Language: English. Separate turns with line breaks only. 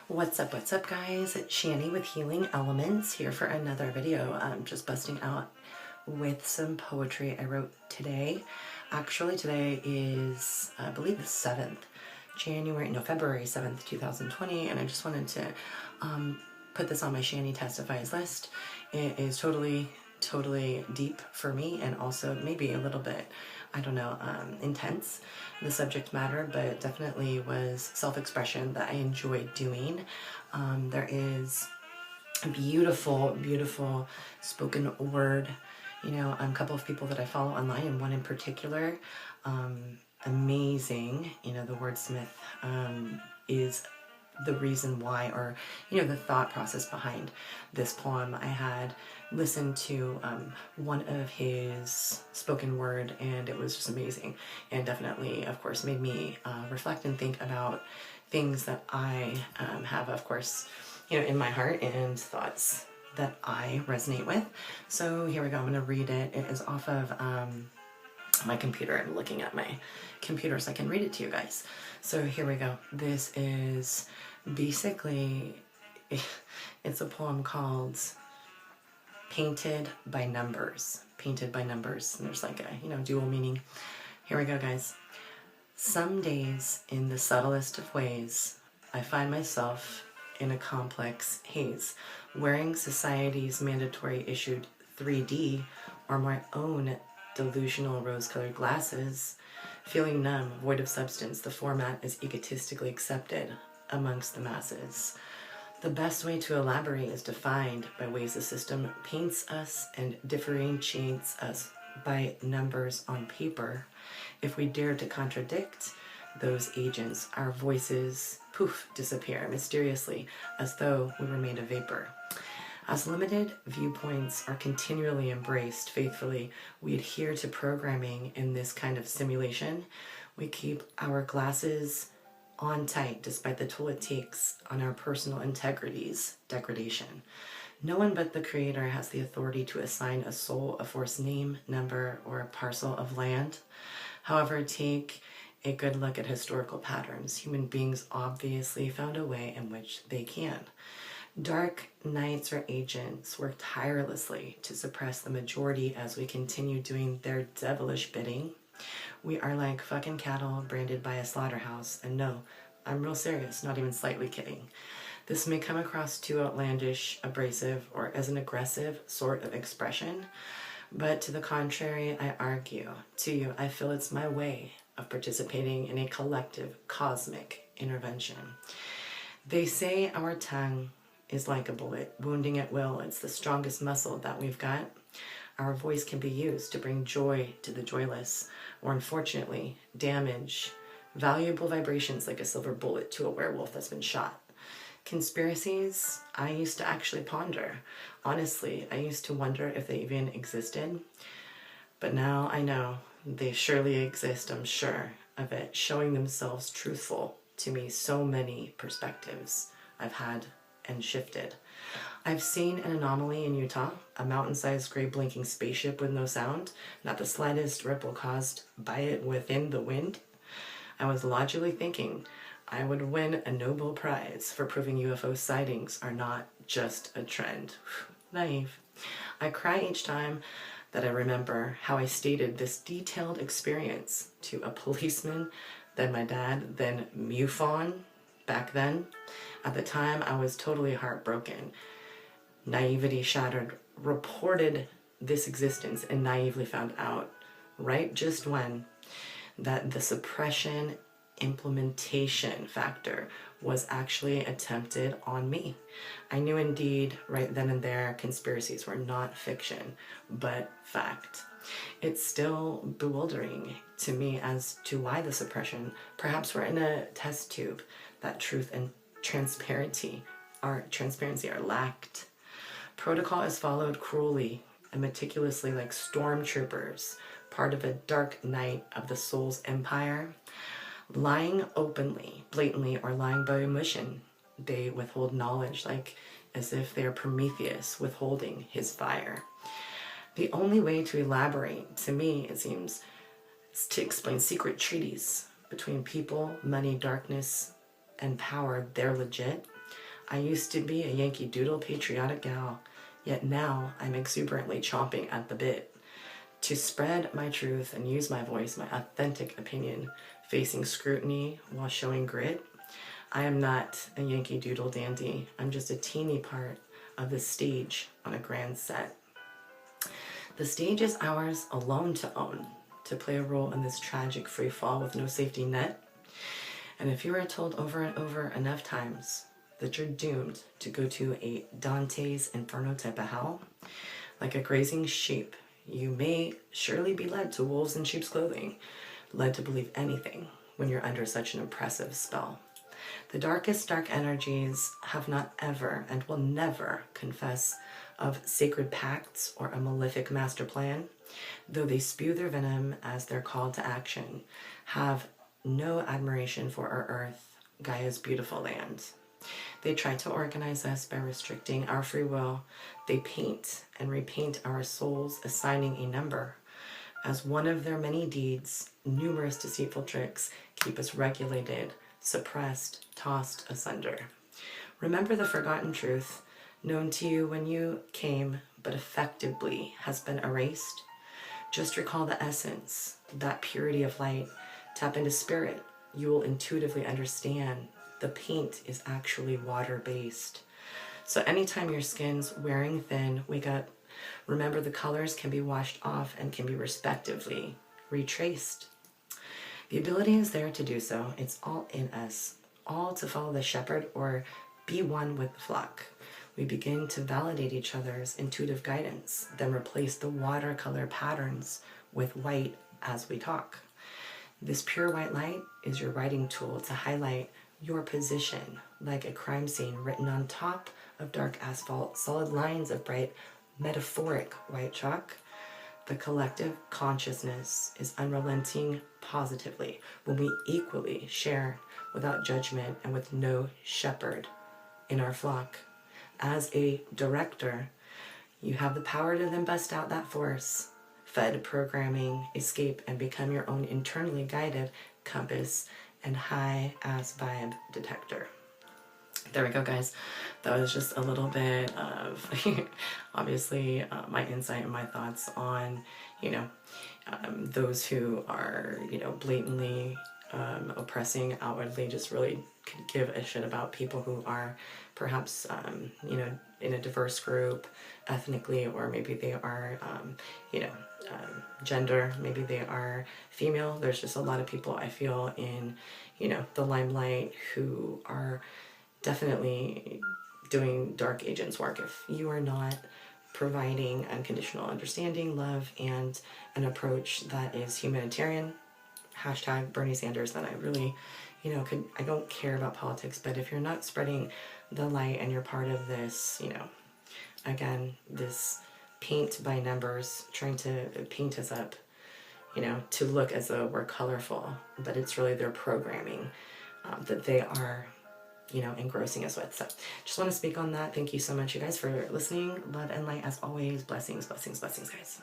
What's up guys? It's Shanny with Healing Elements here for another video. I'm just busting out with some poetry I wrote today. Actually today is I believe the 7th February 7th 2020, and I just wanted to put this on my Shanny Testifies list. It is totally deep for me, and also maybe a little bit, I don't know, intense, the subject matter, but definitely was self-expression that I enjoyed doing. There is a beautiful spoken word, a couple of people that I follow online, and one in particular, amazing, the wordsmith is the reason why, or the thought process behind this poem. I had listened to one of his spoken word, and it was just amazing, and definitely, of course, made me reflect and think about things that I have, of course, in my heart, and thoughts that I resonate with. So here we go. I'm going to read it. It is off of my computer. I'm looking at my computer so I can read it to you guys. So here we go. This is basically, it's a poem called Painted by Numbers. Painted by Numbers. And there's like a, dual meaning. Here we go, guys. Some days, in the subtlest of ways, I find myself in a complex haze, wearing society's mandatory issued 3D or my own delusional rose-colored glasses, feeling numb, void of substance. The format is egotistically accepted amongst the masses. The best way to elaborate is defined by ways the system paints us and differentiates us by numbers on paper. If we dare to contradict those agents, our voices, poof, disappear mysteriously, as though we remained a vapor. As limited viewpoints are continually embraced faithfully, we adhere to programming in this kind of simulation. We keep our glasses on tight despite the toll it takes on our personal integrity's degradation. No one but the Creator has the authority to assign a soul a forced name, number, or a parcel of land. However, take a good look at historical patterns. Human beings obviously found a way in which they can. Dark knights or agents work tirelessly to suppress the majority as we continue doing their devilish bidding. We are like fucking cattle branded by a slaughterhouse, and no, I'm real serious, not even slightly kidding. This may come across too outlandish, abrasive, or as an aggressive sort of expression, but to the contrary, I argue to you, I feel it's my way of participating in a collective cosmic intervention. They say our tongue is like a bullet, wounding at will. It's the strongest muscle that we've got. Our voice can be used to bring joy to the joyless, or unfortunately, damage valuable vibrations like a silver bullet to a werewolf that's been shot. Conspiracies, I used to actually ponder. Honestly, I used to wonder if they even existed. But now I know they surely exist, I'm sure of it, showing themselves truthful to me. So many perspectives I've had and shifted. I've seen an anomaly in Utah, a mountain-sized gray blinking spaceship with no sound, not the slightest ripple caused by it within the wind. I was logically thinking I would win a Nobel Prize for proving UFO sightings are not just a trend. Naive. I cry each time that I remember how I stated this detailed experience to a policeman, then my dad, then MUFON back then. At the time, I was totally heartbroken. Naivety shattered, reported this existence, and naively found out, right just when, that the suppression implementation factor was actually attempted on me. I knew indeed right then and there conspiracies were not fiction, but fact. It's still bewildering to me as to why the suppression. Perhaps we're in a test tube that truth and transparency are lacked. Protocol is followed cruelly and meticulously like stormtroopers, part of a dark night of the soul's empire. Lying openly, blatantly, or lying by omission, they withhold knowledge, like as if they are Prometheus withholding his fire. The only way to elaborate, to me, it seems, is to explain secret treaties between people, money, darkness, and power. They're legit. I used to be a Yankee Doodle patriotic gal, yet now I'm exuberantly chomping at the bit to spread my truth and use my voice, my authentic opinion, facing scrutiny while showing grit. I am not a Yankee Doodle dandy. I'm just a teeny part of the stage on a grand set. The stage is ours alone to own, to play a role in this tragic free fall with no safety net. And if you are told over and over enough times that you're doomed to go to a Dante's Inferno type of hell, like a grazing sheep, you may surely be led to wolves in sheep's clothing, led to believe anything when you're under such an oppressive spell. The darkest dark energies have not ever and will never confess of sacred pacts or a malefic master plan, though they spew their venom as their call to action, have no admiration for our earth, Gaia's beautiful land. They try to organize us by restricting our free will. They paint and repaint our souls, assigning a number. As one of their many deeds, numerous deceitful tricks keep us regulated, suppressed, tossed asunder. Remember the forgotten truth, known to you when you came, but effectively has been erased. Just recall the essence, that purity of light. Tap into spirit. You will intuitively understand the paint is actually water-based. So anytime your skin's wearing thin, wake up. Remember the colors can be washed off and can be respectively retraced. The ability is there to do so. It's all in us, all to follow the shepherd or be one with the flock. We begin to validate each other's intuitive guidance, then replace the watercolor patterns with white as we talk. This pure white light is your writing tool to highlight your position, like a crime scene written on top of dark asphalt, solid lines of bright, metaphoric white chalk. The collective consciousness is unrelenting positively when we equally share without judgment and with no shepherd in our flock. As a director, you have the power to then bust out that force, fed programming, escape, and become your own internally guided compass and high-ass vibe detector. There we go, guys. That was just a little bit of, obviously, my insight and my thoughts on, those who are, blatantly oppressing outwardly, just really could give a shit about people who are perhaps, in a diverse group ethnically, or maybe they are, gender, maybe they are female. There's just a lot of people I feel in, the limelight who are definitely doing dark agents work. If you are not providing unconditional understanding, love, and an approach that is humanitarian, hashtag Bernie Sanders, then I really, I don't care about politics, but if you're not spreading the light and you're part of this, again, this paint by numbers, trying to paint us up, to look as though we're colorful, but it's really their programming that they are, engrossing us with. So just want to speak on that. Thank you so much, you guys, for listening. Love and light as always. Blessings, blessings, blessings, guys.